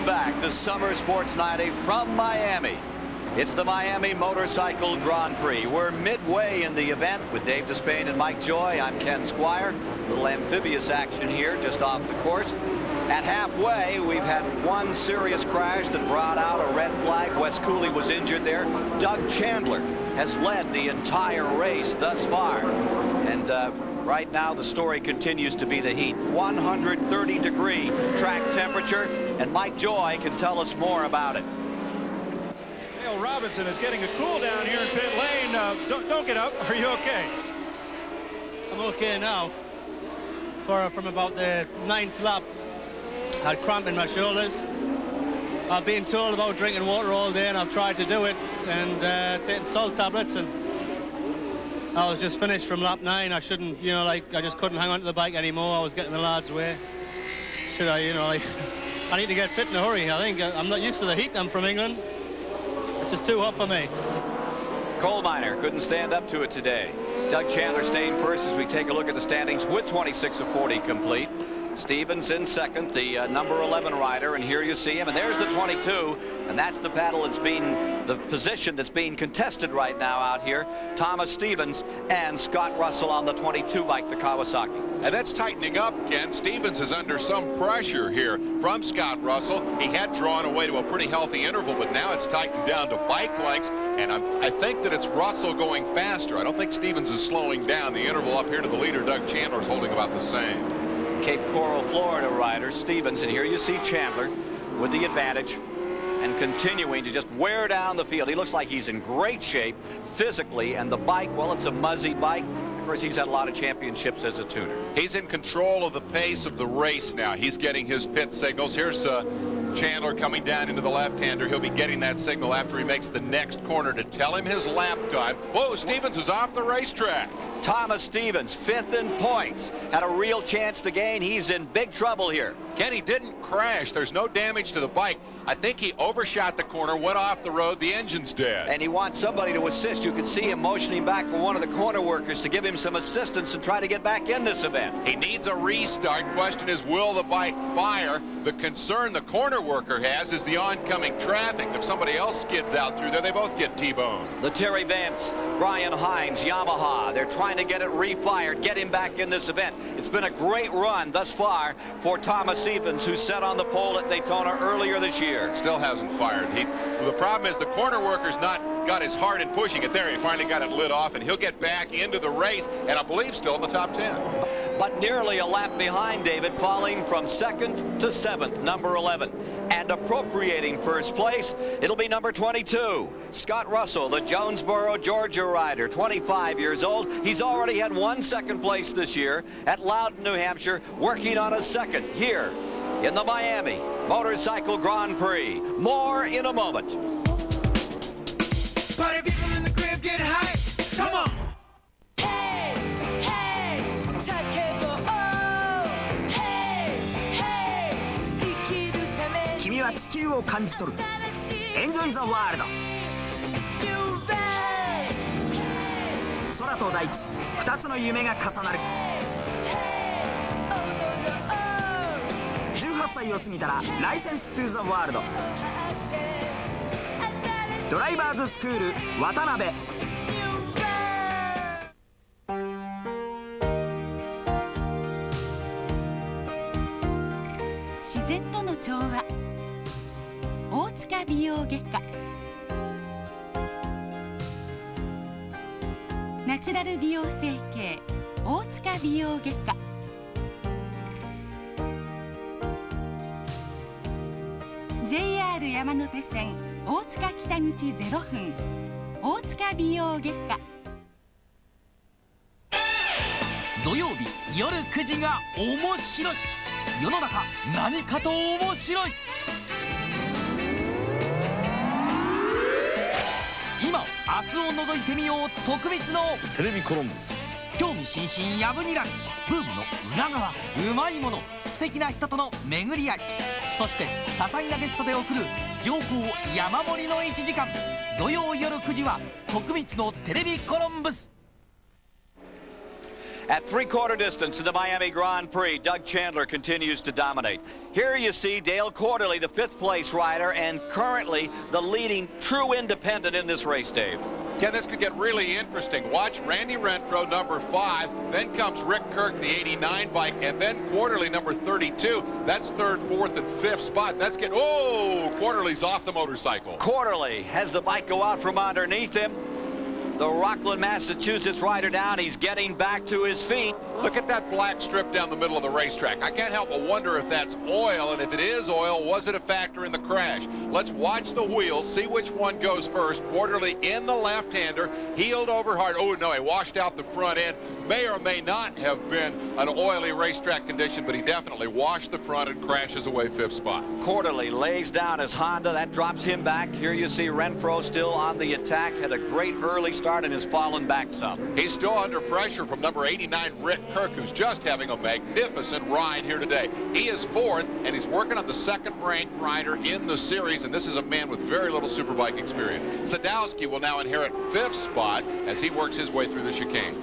Welcome back to Summer Sports 90 from Miami. It's the Miami Motorcycle Grand Prix. We're midway in the event with Dave Despain and Mike Joy. I'm Ken Squire. Little amphibious action here just off the course. At halfway, we've had one serious crash that brought out a red flag. Wes Cooley was injured there. Doug Chandler has led the entire race thus far. And right now, the story continues to be the heat. 130-degree track temperature, and Mike Joy can tell us more about it. Dale Robinson is getting a cool down here in pit lane. Don't get up. Are you okay? I'm okay now. From about the 9th lap, I had cramp in my shoulders. I've been told about drinking water all day, and I've tried to do it, and taking salt tablets, and I was just finished from lap 9. I shouldn't, you know, like, I just couldn't hang on to the bike anymore. I was getting the lads' way. Should I, you know, like, I need to get fit in a hurry. I think I'm not used to the heat. I'm from England. This is too hot for me. Coal miner couldn't stand up to it today. Doug Chandler staying first as we take a look at the standings with 26 of 40 complete. Stevens in second, the number 11 rider, and here you see him, and there's the 22, and that's the paddle that's being, the position that's being contested right now out here. Thomas Stevens and Scott Russell on the 22 bike, the Kawasaki. And that's tightening up, Ken. Stevens is under some pressure here from Scott Russell. He had drawn away to a pretty healthy interval, but now it's tightened down to bike lengths, and I think that it's Russell going faster. I don't think Stevens is slowing down. The interval up here to the leader, Doug Chandler, is holding about the same. Cape Coral, Florida rider Stevens, and here you see Chandler with the advantage and continuing to just wear down the field. He looks like he's in great shape physically, and the bike, well, it's a Muzzy bike. Of course, he's had a lot of championships as a tuner. He's in control of the pace of the race now. He's getting his pit signals. Here's Chandler coming down into the left-hander. He'll be getting that signal after he makes the next corner to tell him his lap time. Whoa, Stevens is off the racetrack. Thomas Stevens, 5th in points, had a real chance to gain. He's in big trouble here. Kenny didn't crash. There's no damage to the bike. I think he overshot the corner, went off the road. The engine's dead. And he wants somebody to assist. You can see him motioning back for one of the corner workers to give him some assistance and try to get back in this event. He needs a restart. Question is, will the bike fire? The concern the corner worker has is the oncoming traffic. If somebody else skids out through there, they both get T-boned. The Terry Vance, Brian Hines, Yamaha, they're trying to get it refired, get him back in this event. It's been a great run thus far for Thomas Stevens, who set on the pole at Daytona earlier this year. Still hasn't fired. Well, the problem is the corner worker's not got his heart in pushing it. There, he finally got it lit off, and he'll get back into the race, and I believe still in the top 10. But nearly a lap behind David, falling from 2nd to 7th, number 11. And appropriating first place, it'll be number 22, Scott Russell, the Jonesboro, Georgia rider, 25 years old. He's already had 1 second place this year at Loudon, New Hampshire, working on a second here in the Miami Motorcycle Grand Prix. More in a moment. Party people in the crib get hype. Come on. Hey, hey,叫ぼう。Hey, hey, 生きるために。君は地球を感じ取る。Enjoy the world。空と大地、2つの夢が重なる。18歳を過ぎたらライセンストゥーザワールド。ドライバーズスクール渡辺。自然との調和、大塚美容外科。ナチュラル美容整形、大塚美容外科。JR 山手線大塚北口0分、大塚美容外科。土曜日夜9時が面白い。世の中何かと面白い。今明日を覗いてみよう。特別のテレビコロンブス。興味津々やぶにらみ、ブームの裏側、うまいもの、素敵な人との巡り合い、そして多彩なゲストで送る情報山盛りの1時間。土曜夜9時は徳光のテレビコロンブス。At three-quarter distance in the Miami Grand Prix, Doug Chandler continues to dominate. Here you see Dale Quarterly, the 5th place rider, and currently the leading true independent in this race, Dave. Ken, this could get really interesting. Watch Randy Renfro, number 5. Then comes Rick Kirk, the 89 bike, and then Quarterly, number 32. That's 3rd, 4th, and 5th spot. That's getting, oh, Quarterly's off the motorcycle. Quarterly has the bike go out from underneath him. The Rockland, Massachusetts rider down. He's getting back to his feet. Look at that black strip down the middle of the racetrack. I can't help but wonder if that's oil, and if it is oil, was it a factor in the crash? Let's watch the wheels, see which one goes first. Quarterly in the left-hander, heeled over hard. Oh, no, he washed out the front end. May or may not have been an oily racetrack condition, but he definitely washed the front and crashes away 5th spot. Quarterly lays down his Honda. That drops him back. Here you see Renfro still on the attack. Had a great early start and has fallen back some. He's still under pressure from number 89, Rick Kirk, who's just having a magnificent ride here today. He is 4th, and he's working on the 2nd-ranked rider in the series, and this is a man with very little superbike experience. Sadowski will now inherit 5th spot as he works his way through the chicane.